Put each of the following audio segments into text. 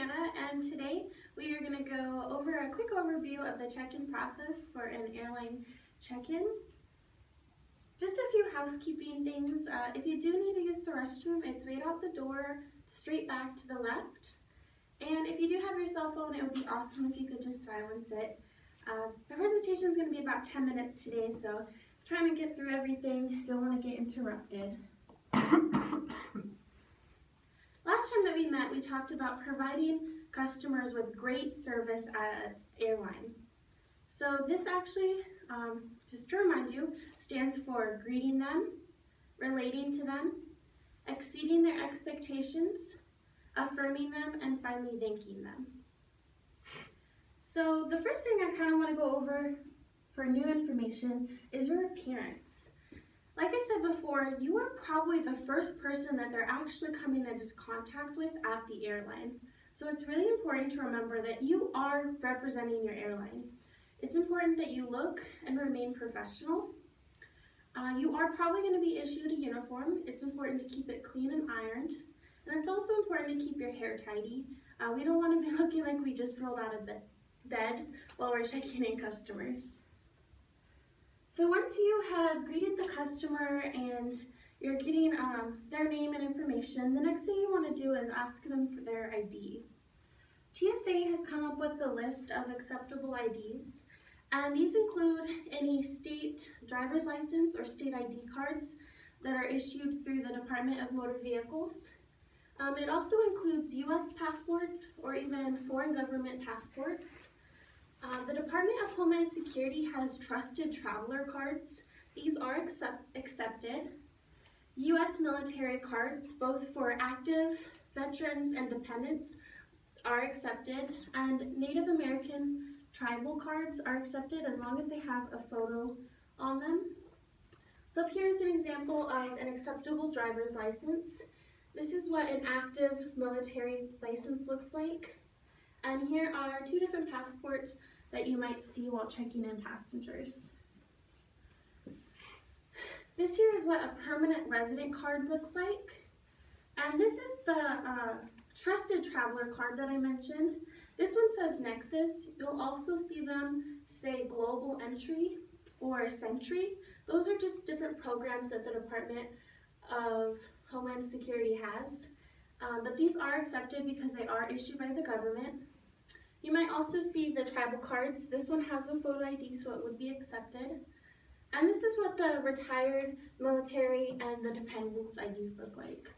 Hannah, and today we are going to go over a quick overview of the check-in process for an airline check-in. Just a few housekeeping things. If you do need to use the restroom, it's right out the door, straight back to the left. And if you do have your cell phone, it would be awesome if you could just silence it. My presentation is going to be about 10 minutes today, so trying to get through everything, don't want to get interrupted. Last time that we met, we talked about providing customers with great service at an airline. So this actually, just to remind you, stands for greeting them, relating to them, exceeding their expectations, affirming them, and finally thanking them. So the first thing I kind of want to go over for new information is your appearance. Like I said before, you are probably the first person that they're actually coming into contact with at the airline. So it's really important to remember that you are representing your airline. It's important that you look and remain professional. You are probably going to be issued a uniform. It's important to keep it clean and ironed. And it's also important to keep your hair tidy. We don't want to be looking like we just rolled out of bed while we're checking in customers. So once you have greeted the customer and you're getting their name and information, the next thing you want to do is ask them for their ID. TSA has come up with a list of acceptable IDs, and these include any state driver's license or state ID cards that are issued through the Department of Motor Vehicles. It also includes U.S. passports or even foreign government passports. The Department of Homeland Security has trusted traveler cards. These are accepted. U.S. military cards, both for active veterans and dependents, are accepted. And Native American tribal cards are accepted as long as they have a photo on them. So here's an example of an acceptable driver's license. This is what an active military license looks like. And here are two different passports that you might see while checking in passengers. This here is what a permanent resident card looks like. And this is the trusted traveler card that I mentioned. This one says Nexus. You'll also see them say Global Entry or Sentry. Those are just different programs that the Department of Homeland Security has. But these are accepted because they are issued by the government. You might also see the tribal cards. This one has a photo ID, so it would be accepted. And this is what the retired military and the dependents IDs look like.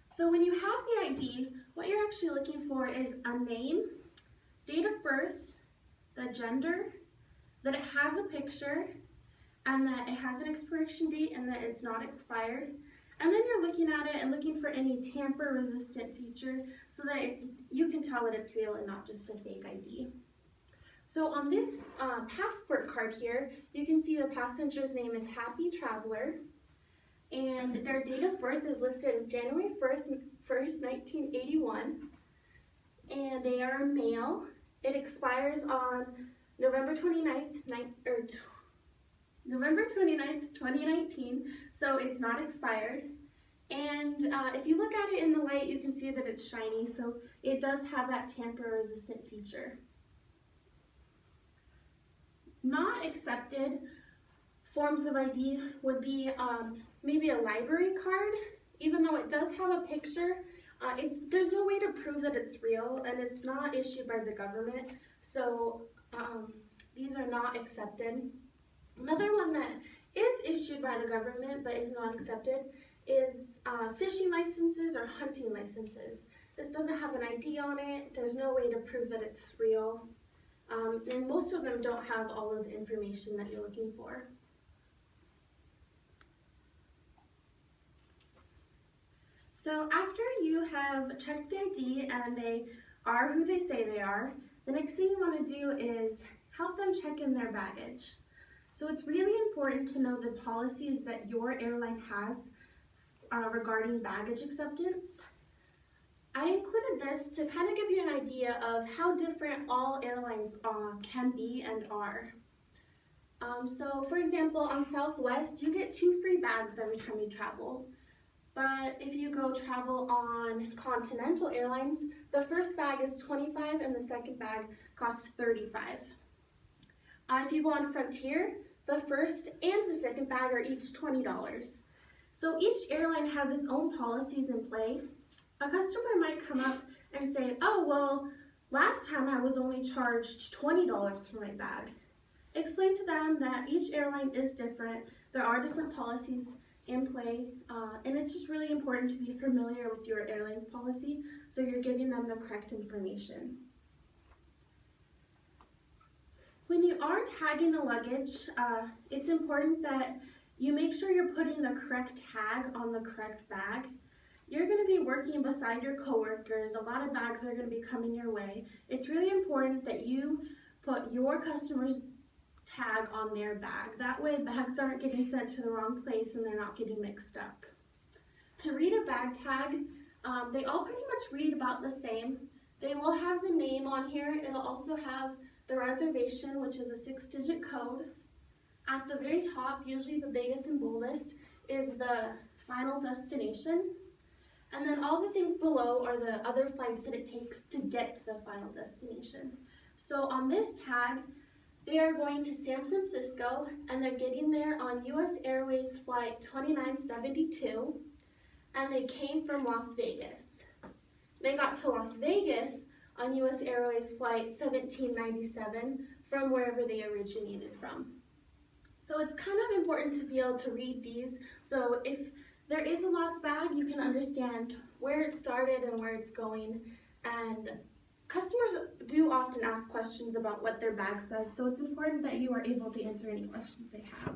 So when you have the ID, what you're actually looking for is a name, date of birth, the gender, that it has a picture, and that it has an expiration date and that it's not expired. And then you're looking at it and looking for any tamper-resistant feature so that you can tell that it's real and not just a fake ID. So on this passport card here, you can see the passenger's name is Happy Traveler, and their date of birth is listed as January 1st, 1981, and they are a male. It expires on November 29th, 2019, so it's not expired. And if you look at it in the light, you can see that it's shiny, so it does have that tamper-resistant feature. Not accepted forms of ID would be maybe a library card. Even though it does have a picture, there's no way to prove that it's real, and it's not issued by the government, so these are not accepted. Another one that is issued by the government but is not accepted is fishing licenses or hunting licenses. This doesn't have an ID on it. There's no way to prove that it's real. And most of them don't have all of the information that you're looking for. So after you have checked the ID and they are who they say they are, the next thing you want to do is help them check in their baggage. So it's really important to know the policies that your airline has regarding baggage acceptance. I included this to kind of give you an idea of how different all airlines can be and are. So for example, on Southwest, you get 2 free bags every time you travel. But if you go travel on Continental Airlines, the first bag is $25 and the second bag costs $35. If you go on Frontier, the first and the second bag are each $20. So each airline has its own policies in play. A customer might come up and say, oh, well, last time I was only charged $20 for my bag. Explain to them that each airline is different. There are different policies in play, and it's just really important to be familiar with your airline's policy so you're giving them the correct information. When you are tagging the luggage, it's important that you make sure you're putting the correct tag on the correct bag. You're going to be working beside your coworkers. A lot of bags are going to be coming your way. It's really important that you put your customer's tag on their bag. That way bags aren't getting sent to the wrong place and they're not getting mixed up. To read a bag tag, they all pretty much read about the same. They will have the name on here. It'll also have the reservation, which is a 6-digit code. At the very top, usually the biggest and boldest, is the final destination. And then all the things below are the other flights that it takes to get to the final destination. So on this tag, they are going to San Francisco and they're getting there on US Airways flight 2972, and they came from Las Vegas. They got to Las Vegas on US Airways flight 1797 from wherever they originated from. So it's kind of important to be able to read these, so if there is a lost bag, you can understand where it started and where it's going. And customers do often ask questions about what their bag says, so it's important that you are able to answer any questions they have.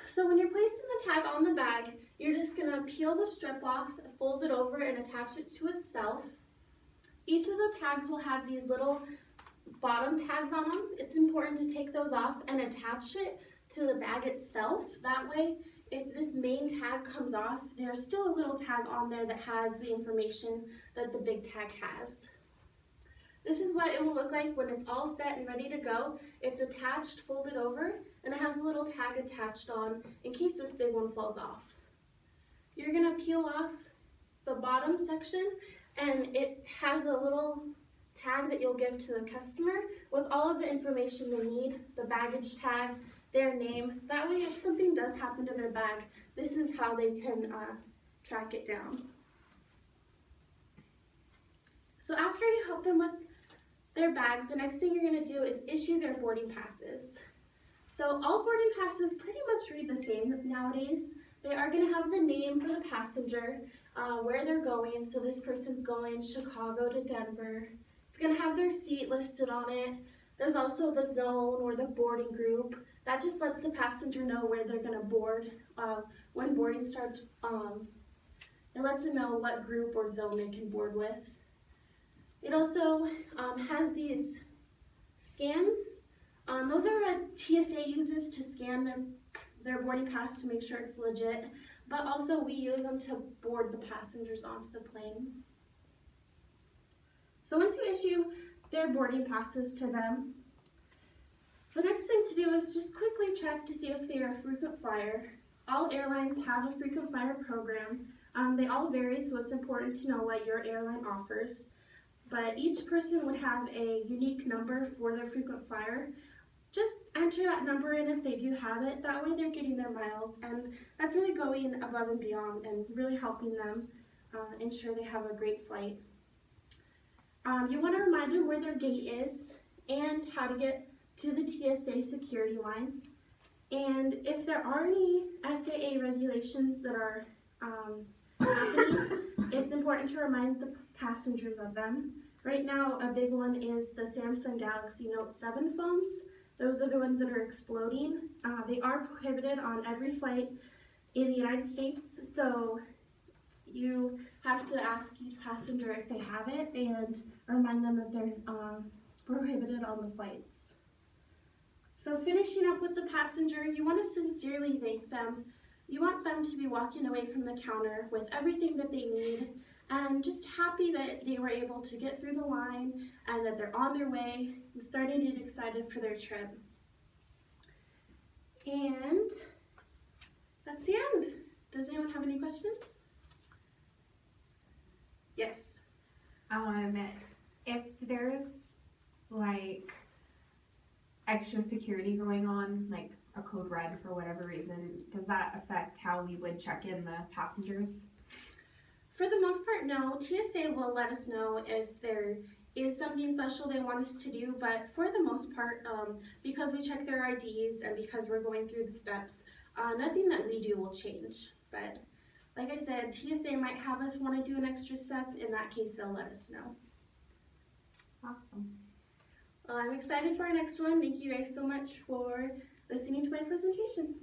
So when you're placing the tag on the bag, you're just going to peel the strip off, fold it over, and attach it to itself. Each of the tags will have these little bottom tags on them. It's important to take those off and attach it to the bag itself. That way, if this main tag comes off, there's still a little tag on there that has the information that the big tag has. This is what it will look like when it's all set and ready to go. It's attached, folded over, and it has a little tag attached on in case this big one falls off. You're going to peel off the bottom section, and it has a little tag that you'll give to the customer with all of the information they need, the baggage tag, their name. That way, if something does happen to their bag, this is how they can track it down. So after you help them with their bags, the next thing you're going to do is issue their boarding passes. So all boarding passes pretty much read the same nowadays. They are going to have the name for the passenger, where they're going. So this person's going Chicago to Denver. It's going to have their seat listed on it. There's also the zone or the boarding group. That just lets the passenger know where they're going to board. When boarding starts, it lets them know what group or zone they can board with. It also has these scans. Those are what TSA uses to scan their boarding pass to make sure it's legit, but also we use them to board the passengers onto the plane. So once you issue their boarding passes to them, the next thing to do is just quickly check to see if they are a frequent flyer. All airlines have a frequent flyer program. They all vary, so it's important to know what your airline offers. But each person would have a unique number for their frequent flyer. Just enter that number in if they do have it. That way they're getting their miles, and that's really going above and beyond and really helping them ensure they have a great flight. You want to remind them where their gate is and how to get to the TSA security line. And if there are any FAA regulations that are happening, it's important to remind the passengers of them. Right now, a big one is the Samsung Galaxy Note 7 phones. Those are the ones that are exploding. They are prohibited on every flight in the United States, so you have to ask each passenger if they have it and remind them that they're prohibited on the flights. So finishing up with the passenger, you want to sincerely thank them. You want them to be walking away from the counter with everything that they need and just happy that they were able to get through the line and that they're on their way and starting to get excited for their trip. And questions? Yes. If there's like extra security going on, like a code red for whatever reason, does that affect how we would check in the passengers? For the most part, no. TSA will let us know if there is something special they want us to do, but for the most part, because we check their IDs and because we're going through the steps, nothing that we do will change. But like I said, TSA might have us want to do an extra step. In that case, they'll let us know. Awesome. Well, I'm excited for our next one. Thank you guys so much for listening to my presentation.